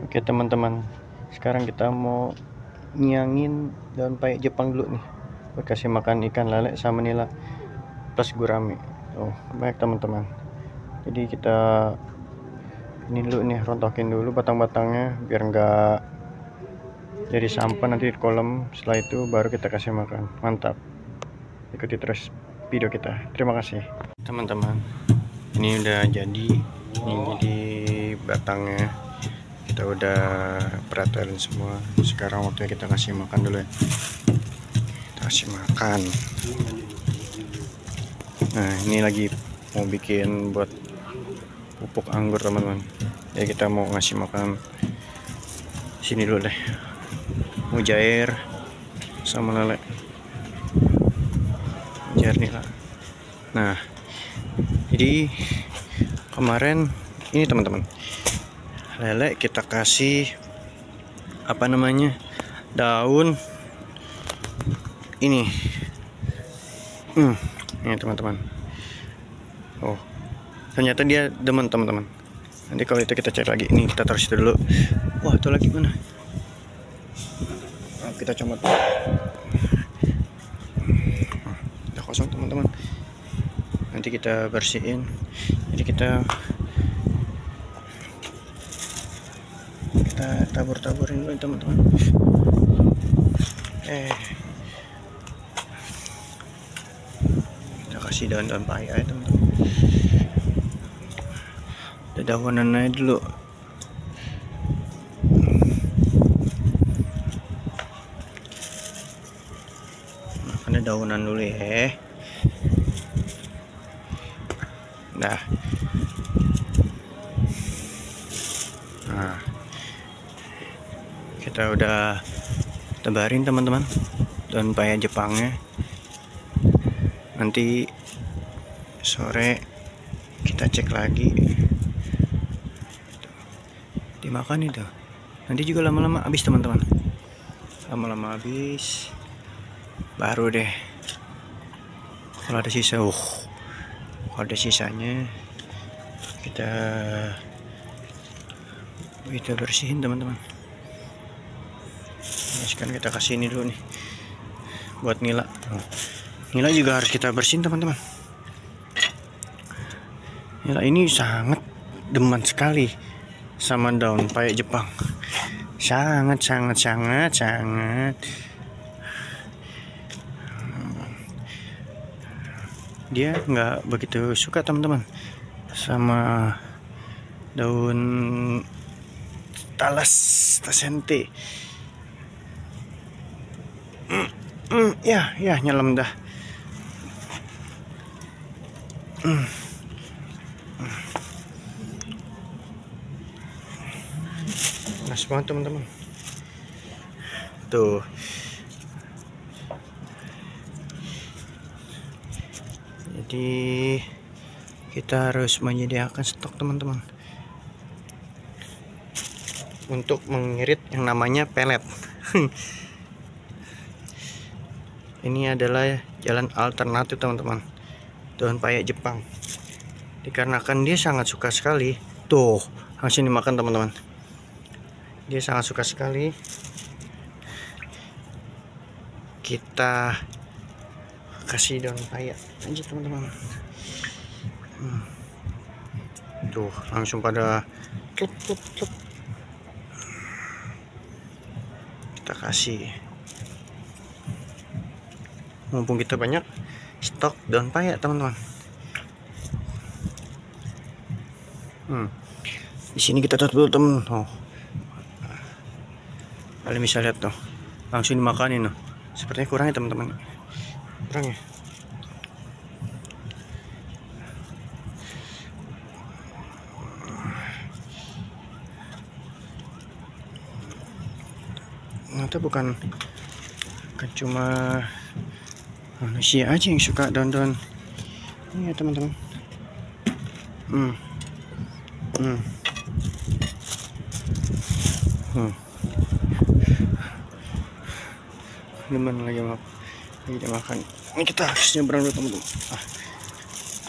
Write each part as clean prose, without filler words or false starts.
Oke teman-teman, sekarang kita mau nyiangin daun payek Jepang dulu nih, buat kasih makan ikan lele sama nila plus gurame. Oh baik teman-teman, jadi kita ini dulu nih, rontokin dulu batang-batangnya biar enggak jadi sampah nanti di kolam. Setelah itu baru kita kasih makan. Mantap, ikuti terus video kita. Terima kasih teman-teman. Ini udah jadi, ini jadi batangnya kita udah perhatiin semua. Sekarang waktunya kita kasih makan dulu ya. Kita kasih makan. Nah ini lagi mau bikin buat pupuk anggur teman-teman. Ya kita mau ngasih makan sini dulu deh, mujair sama lele, mujair nih lah. Nah jadi kemarin ini teman-teman, lele kita kasih apa namanya, daun ini ini teman-teman. Oh ternyata dia demen teman-teman. Nanti kalau itu kita cek lagi. Ini kita taruh situ dulu. Wah itu lagi mana, nah, kita comot. Udah kosong teman-teman, nanti kita bersihin. Jadi kita tabur-taburin dulu teman-teman. Kita kasih daun-daun payah ya teman-teman. Ada daunan aja dulu. Makannya daunan dulu ya. Nah kita udah tebarin teman-teman daun payah Jepangnya. Nanti sore kita cek lagi, dimakan itu. Nanti juga lama-lama habis teman-teman, lama-lama habis baru deh kalau ada sisa. Kalau ada sisanya kita bersihin teman-teman. Nah, sekarang kita kasih ini dulu nih buat nila. Nila juga harus kita bersihin teman-teman. Nila ini sangat demen sekali sama daun payek Jepang. Sangat. Dia nggak begitu suka teman-teman sama daun talas tasente. Ya nyelam dah. Panas banget teman-teman. Tuh. Jadi kita harus menyediakan stok teman-teman untuk mengirit yang namanya pelet. Ini adalah jalan alternatif teman-teman, daun payek Jepang. Dikarenakan dia sangat suka sekali. Tuh langsung dimakan teman-teman. Dia sangat suka sekali. Kita kasih daun payek aja teman-teman. Tuh langsung pada klep. Kita kasih, mumpung kita banyak stok daun payek teman-teman. Di sini kita taruh dulu teman. Kalian bisa lihat tuh, langsung dimakanin tuh. Sepertinya kurang ya teman-teman, kurang ya. Ternyata bukan cuma manusia aja yang suka daun-daun ini ya teman-teman. Teman lagi makan. Ini kita harus nyebrang dulu teman-teman.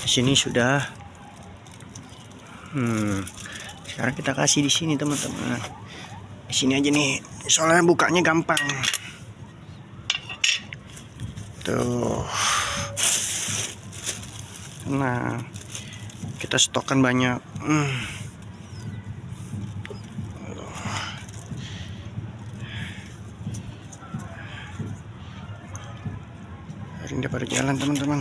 Di sini sudah Sekarang kita kasih di sini teman-teman. Di sini aja nih, soalnya bukanya gampang. Tuh. Nah, kita stokkan banyak. Hari ini pada jalan teman-teman.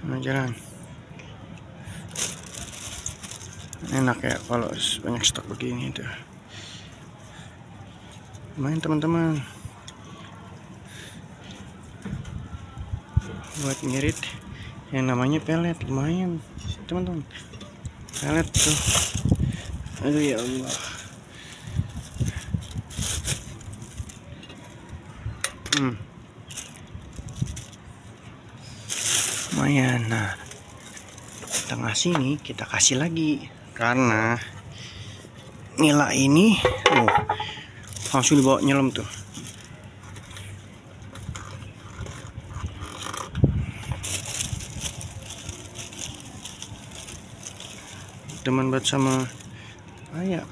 Nah, jalan. Enak ya kalau banyak stok begini tuh. Lumayan teman-teman. Buat ngirit yang namanya pelet, lumayan teman-teman. Pelet tuh. Aduh ya Allah. Lumayan. Nah, tengah sini kita kasih lagi karena nila ini langsung dibawa nyelam tuh. Teman buat sama ayam.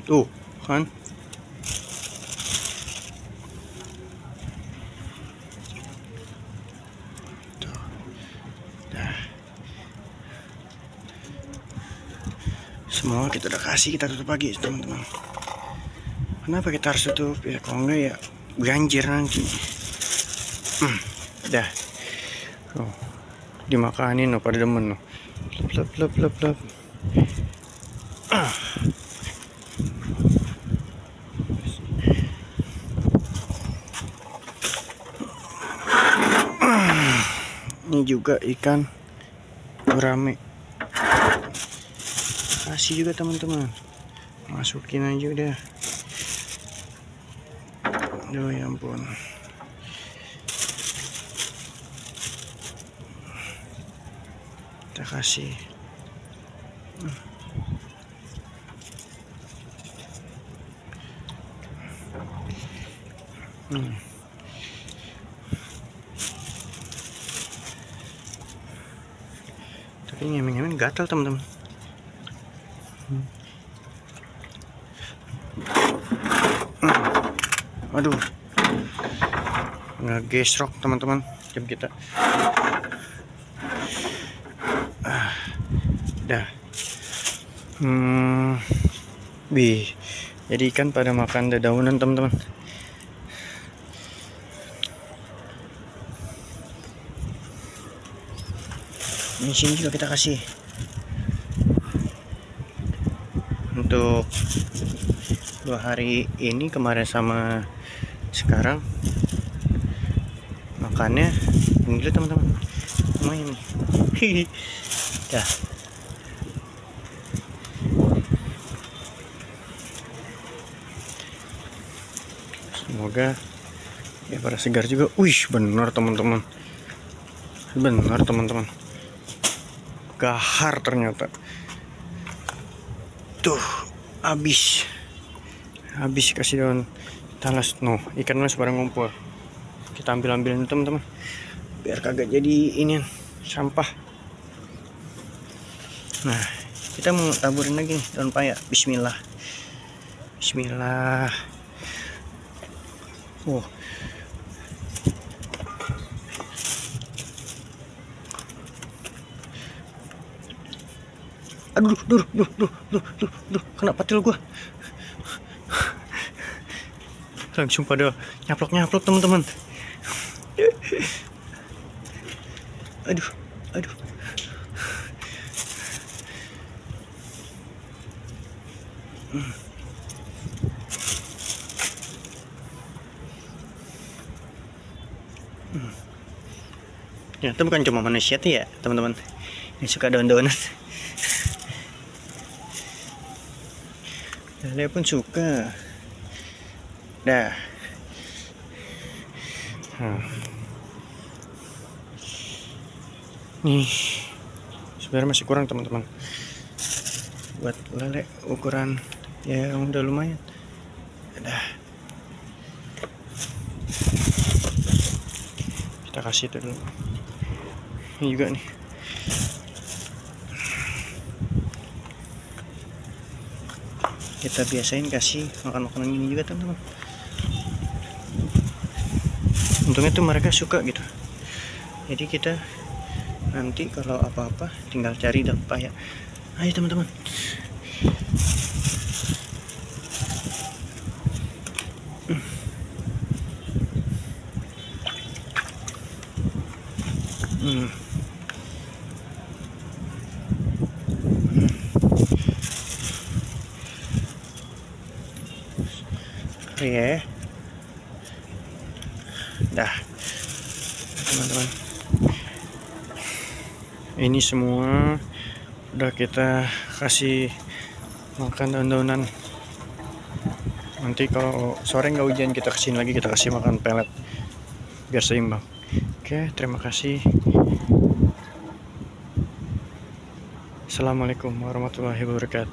Tuh kan. Tuh. Nah. Semua kita udah kasih, kita tutup lagi teman-teman. Kenapa kita harus tutup ya? Kalau enggak ya banjir nanti. Dah. Oh, dimakanin pada demen loh. Lep lep lep lep. Ini juga ikan gurame. Kasih juga teman-teman. Masukin aja udah. Aduh ya ampun. Kita kasih. Tapi nyemen-nyemen gatal teman-teman. Aduh, nggak gesrok teman-teman jam kita. Dah. Jadi ikan pada makan dedaunan teman-teman. Di sini juga kita kasih untuk 2 hari ini, kemarin sama sekarang makannya ini teman-teman, lumayan nih. Dah. Semoga ya pada segar juga. Wih, benar teman-teman, benar teman-teman, gahar ternyata. Tuh, habis kasih daun talas. No, ikan mas barang ngumpul. Kita ambilin teman-teman, biar kagak jadi ini sampah. Nah, kita mau taburin lagi nih daun paya. Bismillah. Aduh, kena patil gua. Langsung pada nyaplok teman-teman. Aduh. Ya, itu bukan cuma manusia tuh ya teman-teman yang suka daun-daunan. Lele pun suka. Dah. Nih sebenarnya masih kurang teman-teman buat lele ukuran ya yang udah lumayan. Udah kita kasih itu dulu. Ini juga nih, kita biasain kasih makan makanan ini juga teman-teman. Untungnya tuh mereka suka gitu, jadi kita nanti kalau apa-apa tinggal cari dan payah. Ayo teman-teman. Ya, dah teman-teman, ini semua udah kita kasih makan daun-daunan. Nanti kalau sore nggak hujan kita kesini lagi, kita kasih makan pelet biar seimbang. Oke, terima kasih. Assalamualaikum warahmatullahi wabarakatuh.